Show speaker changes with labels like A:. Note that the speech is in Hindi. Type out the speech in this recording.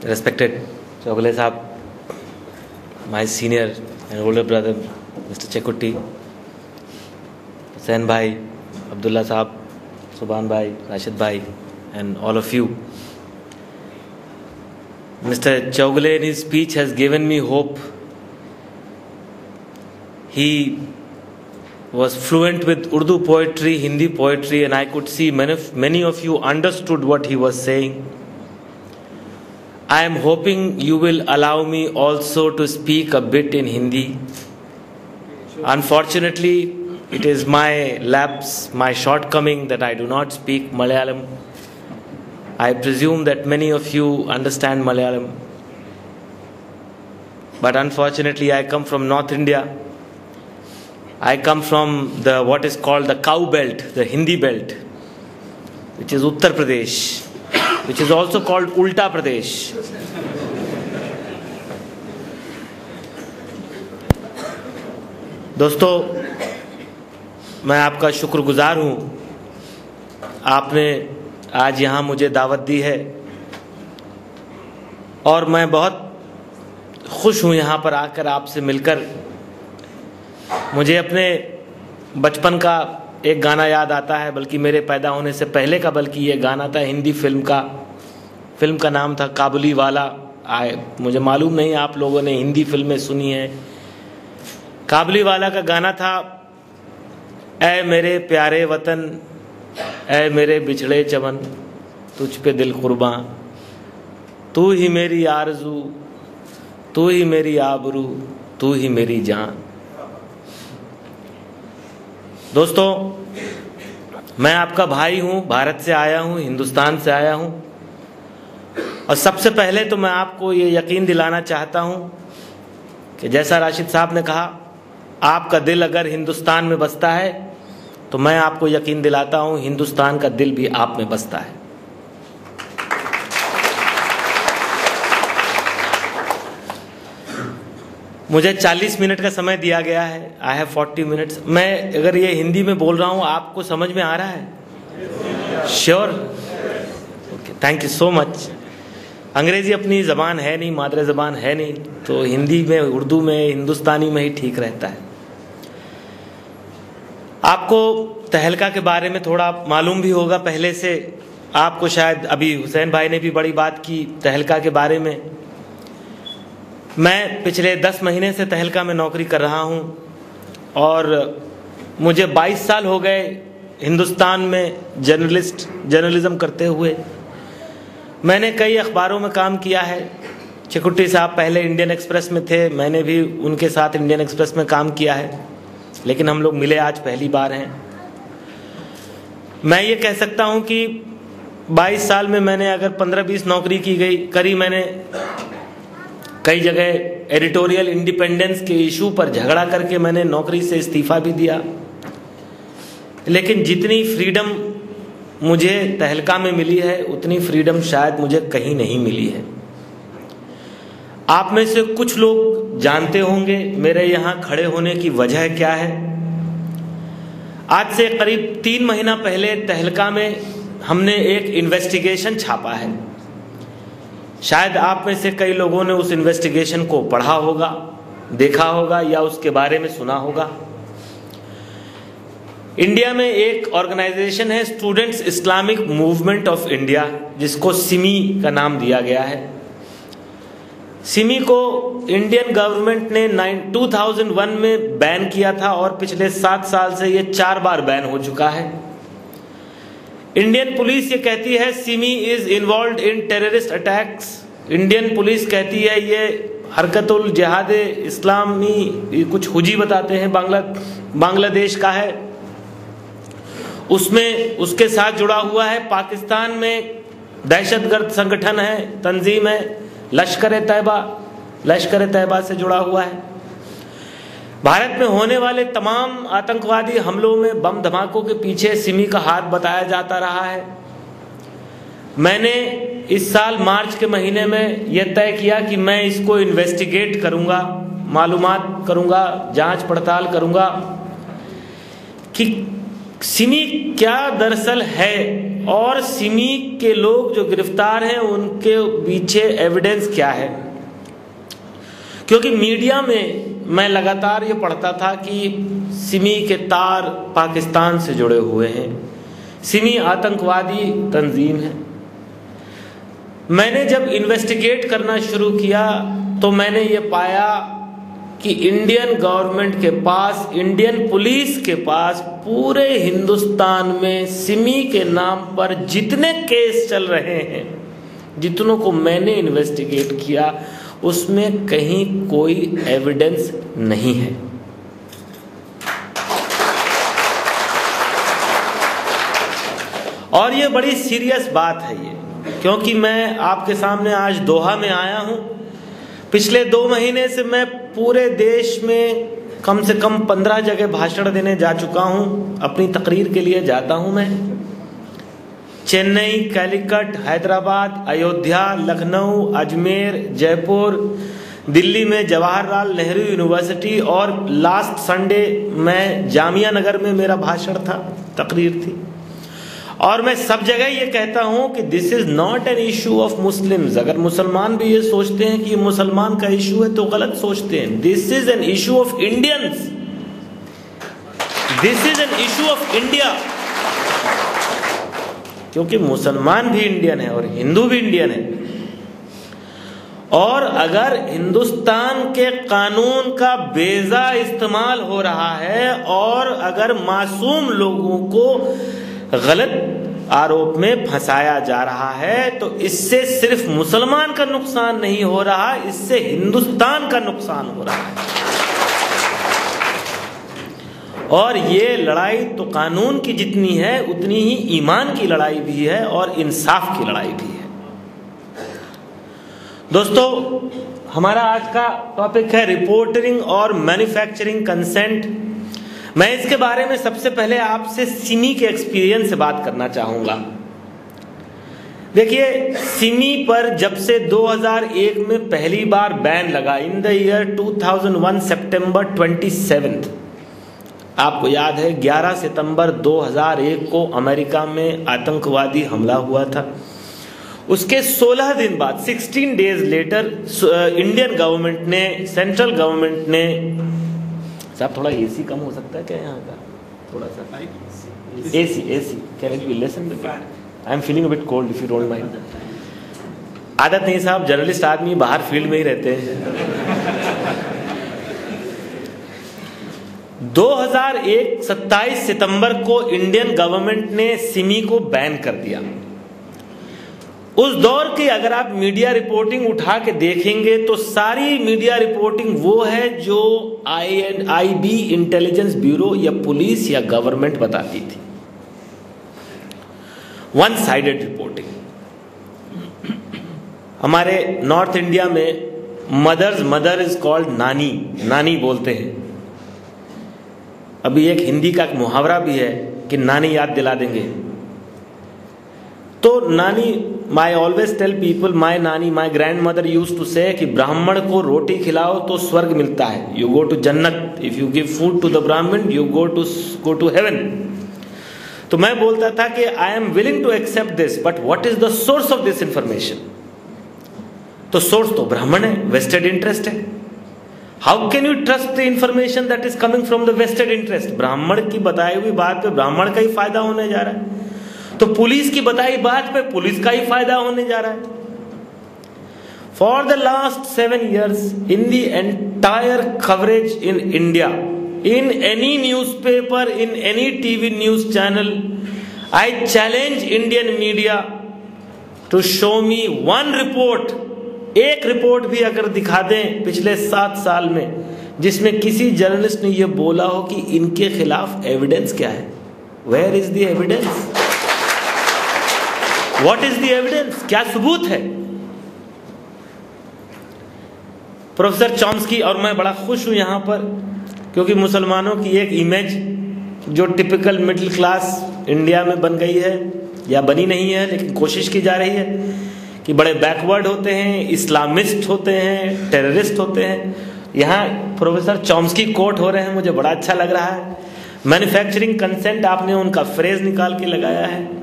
A: Respected Chowgule Saab, my senior and older brother, Mr. Chekutti, Hussain Bhai, Abdullah Saab, Subhan Bhai, Rashid Bhai, and all of you. Mr. Chowgule in his speech has given me hope. He was fluent with Urdu poetry, Hindi poetry, and I could see many of you understood what he was saying. I am hoping you will allow me also to speak a bit in Hindi. Unfortunately, it is my lapse, my shortcoming that I do not speak Malayalam. I presume that many of you understand Malayalam. But unfortunately, I come from North India. I come from what is called the cow belt, the Hindi belt, which is Uttar Pradesh, which is also called Ulta Pradesh. दोस्तों, मैं आपका शुक्रगुजार हूँ। आपने आज यहाँ मुझे दावत दी है और मैं बहुत खुश हूँ यहाँ पर आकर आपसे मिलकर। मुझे अपने बचपन का एक गाना याद आता है, बल्कि मेरे पैदा होने से पहले का, बल्कि ये गाना था हिंदी फिल्म का नाम था काबुली वाला। मुझे मालूम नहीं आप लोगों ने हिंदी फिल्में सुनी हैं। काबुली वाला का गाना था, ऐ मेरे प्यारे वतन, ऐ मेरे बिछड़े चमन, तुझ पे दिल कुर्बान, तू ही मेरी आरज़ू, तू ही मेरी आबरू, तू ही मेरी जान। दोस्तों, मैं आपका भाई हूँ, भारत से आया हूँ, हिंदुस्तान से आया हूँ, और सबसे पहले तो मैं आपको ये यकीन दिलाना चाहता हूँ कि जैसा राशिद साहब ने कहा, आपका दिल अगर हिंदुस्तान में बसता है तो मैं आपको यकीन दिलाता हूँ हिंदुस्तान का दिल भी आप में बसता है। मुझे 40 मिनट का समय दिया गया है। I have 40 minutes. मैं अगर ये हिंदी में बोल रहा हूँ, आपको समझ में आ रहा है? Sure? Okay, thank you so much. अंग्रेजी अपनी ज़बान है नहीं, मादर ज़बान है नहीं, तो हिंदी में, उर्दू में, हिंदुस्तानी में ही ठीक रहता है। आपको तहलका के बारे में थोड़ा मालूम भी होगा पहले से। आपको शायद अभी हुसैन भाई ने भी बड़ी बात की तहलका के बारे में। मैं पिछले 10 महीने से तहलका में नौकरी कर रहा हूं और मुझे 22 साल हो गए हिंदुस्तान में जर्नलिज्म करते हुए। मैंने कई अखबारों में काम किया है। चेकुट्टी साहब पहले इंडियन एक्सप्रेस में थे, मैंने भी उनके साथ इंडियन एक्सप्रेस में काम किया है, लेकिन हम लोग मिले आज पहली बार हैं। मैं ये कह सकता हूं कि 22 साल में मैंने अगर 15-20 नौकरी करी मैंने कई जगह एडिटोरियल इंडिपेंडेंस के इशू पर झगड़ा करके मैंने नौकरी से इस्तीफा भी दिया, लेकिन जितनी फ्रीडम मुझे तहलका में मिली है उतनी फ्रीडम शायद मुझे कहीं नहीं मिली है। आप में से कुछ लोग जानते होंगे मेरे यहाँ खड़े होने की वजह क्या है। आज से करीब 3 महीना पहले तहलका में हमने एक इन्वेस्टिगेशन छापा है। शायद आप में से कई लोगों ने उस इन्वेस्टिगेशन को पढ़ा होगा, देखा होगा या उसके बारे में सुना होगा। इंडिया में एक ऑर्गेनाइजेशन है students Islamic movement of India, जिसको सिमी का नाम दिया गया है। सिमी को इंडियन गवर्नमेंट ने 2001 में बैन किया था और पिछले 7 साल से ये 4 बार बैन हो चुका है। इंडियन पुलिस ये कहती है Simi is involved in terrorist attacks. Indian police कहती है ये हरकतुल जिहाद इस्लामी, कुछ हुजी बताते हैं, बांग्लादेश का है, उसमें उसके साथ जुड़ा हुआ है। पाकिस्तान में दहशतगर्द संगठन है, तंजीम है लश्कर तैयबा से जुड़ा हुआ है। भारत में होने वाले तमाम आतंकवादी हमलों में, बम धमाकों के पीछे सिमी का हाथ बताया जाता रहा है। मैंने इस साल मार्च के महीने में यह तय किया कि मैं इसको इन्वेस्टिगेट करूंगा, मालूमात करूंगा, जांच पड़ताल करूंगा कि सिमी क्या दरअसल है और सिमी के लोग जो गिरफ्तार हैं उनके पीछे एविडेंस क्या है। क्योंकि मीडिया में मैं लगातार ये पढ़ता था कि सिमी के तार पाकिस्तान से जुड़े हुए हैं, सिमी आतंकवादी तंजीम है। मैंने जब इन्वेस्टिगेट करना शुरू किया तो मैंने ये पाया कि इंडियन गवर्नमेंट के पास, इंडियन पुलिस के पास पूरे हिंदुस्तान में सिमी के नाम पर जितने केस चल रहे हैं, जितनों को मैंने इन्वेस्टिगेट किया, उसमें कहीं कोई एविडेंस नहीं है। और ये बड़ी सीरियस बात है ये, क्योंकि मैं आपके सामने आज दोहा में आया हूं। पिछले 2 महीने से मैं पूरे देश में कम से कम 15 जगह भाषण देने जा चुका हूं। अपनी तकरीर के लिए जाता हूं मैं चेन्नई, कैलिकट, हैदराबाद, अयोध्या, लखनऊ, अजमेर, जयपुर, दिल्ली में जवाहरलाल नेहरू यूनिवर्सिटी, और लास्ट संडे मैं जामिया नगर में मेरा भाषण था, तकरीर थी। और मैं सब जगह ये कहता हूं कि this is not an issue of Muslims. अगर मुसलमान भी ये सोचते हैं कि ये मुसलमान का इशू है तो गलत सोचते हैं। This is an issue of Indians, this is an issue of India. क्योंकि मुसलमान भी इंडियन है और हिंदू भी इंडियन है। और अगर हिंदुस्तान के कानून का बेजा इस्तेमाल हो रहा है और अगर मासूम लोगों को गलत आरोप में फंसाया जा रहा है, तो इससे सिर्फ मुसलमान का नुकसान नहीं हो रहा, इससे हिंदुस्तान का नुकसान हो रहा है। और ये लड़ाई तो कानून की जितनी है उतनी ही ईमान की लड़ाई भी है और इंसाफ की लड़ाई भी है। दोस्तों, हमारा आज का टॉपिक है रिपोर्टिंग और मैन्युफैक्चरिंग कंसेंट। मैं इसके बारे में सबसे पहले आपसे सिमी के एक्सपीरियंस से बात करना चाहूंगा। देखिए, सिमी पर जब से 2001 में पहली बार बैन लगा, इन द ईयर 2001 सितंबर 27, आपको याद है 11 सितंबर 2001 को अमेरिका में आतंकवादी हमला हुआ था। उसके 16 दिन बाद, 16 डेज लेटर, इंडियन गवर्नमेंट ने, सेंट्रल गवर्नमेंट ने, साहब थोड़ा एसी कम हो सकता है क्या यहाँ का, थोड़ा सा AC can you listen, I am feeling a bit cold if you don't mind. आदत नहीं साहब, जर्नलिस्ट आदमी बाहर फील्ड में ही रहते हैं। 2001 27 सितंबर को इंडियन गवर्नमेंट ने सिमी को बैन कर दिया। उस दौर की अगर आप मीडिया रिपोर्टिंग उठा के देखेंगे तो सारी मीडिया रिपोर्टिंग वो है जो IB इंटेलिजेंस ब्यूरो या पुलिस या गवर्नमेंट बताती थी। One sided reporting. हमारे नॉर्थ इंडिया में मदर इज कॉल्ड नानी, नानी बोलते हैं। अभी एक हिंदी का मुहावरा भी है कि नानी याद दिला देंगे। तो नानी, my always tell people, my नानी, my grandmother use to say कि ब्राह्मण को रोटी खिलाओ तो स्वर्ग मिलता है, यू गो टू जन्नत। If you give food to the Brahmin you go to heaven. तो मैं बोलता था कि I am willing to accept this, but what is the source of this information. तो सोर्स तो ब्राह्मण है, वेस्टेड इंटरेस्ट है। How can you trust the information that is coming from the vested interest. ब्राह्मण की बताई हुई बात पे ब्राह्मण का ही फायदा होने जा रहा है, तो पुलिस की बताई बात पे पुलिस का ही फायदा होने जा रहा है। For the last 7 years in the entire coverage in India, in any newspaper, in any TV news channel, I challenge Indian media to show me one report, एक रिपोर्ट भी अगर दिखा दें पिछले 7 साल में जिसमें किसी जर्नलिस्ट ने यह बोला हो कि इनके खिलाफ एविडेंस क्या है। Where is the evidence? What is the evidence? क्या सबूत है? प्रोफेसर चॉम्स्की, और मैं बड़ा खुश हूं यहां पर क्योंकि मुसलमानों की एक इमेज जो टिपिकल मिडिल क्लास इंडिया में बन गई है, या बनी नहीं है लेकिन कोशिश की जा रही है कि बड़े बैकवर्ड होते हैं, इस्लामिस्ट होते हैं, टेररिस्ट होते हैं। यहाँ प्रोफेसर चॉम्स्की कोट हो रहे हैं, मुझे बड़ा अच्छा लग रहा है। मैन्युफैक्चरिंग कंसेंट, आपने उनका फ्रेज निकाल के लगाया है।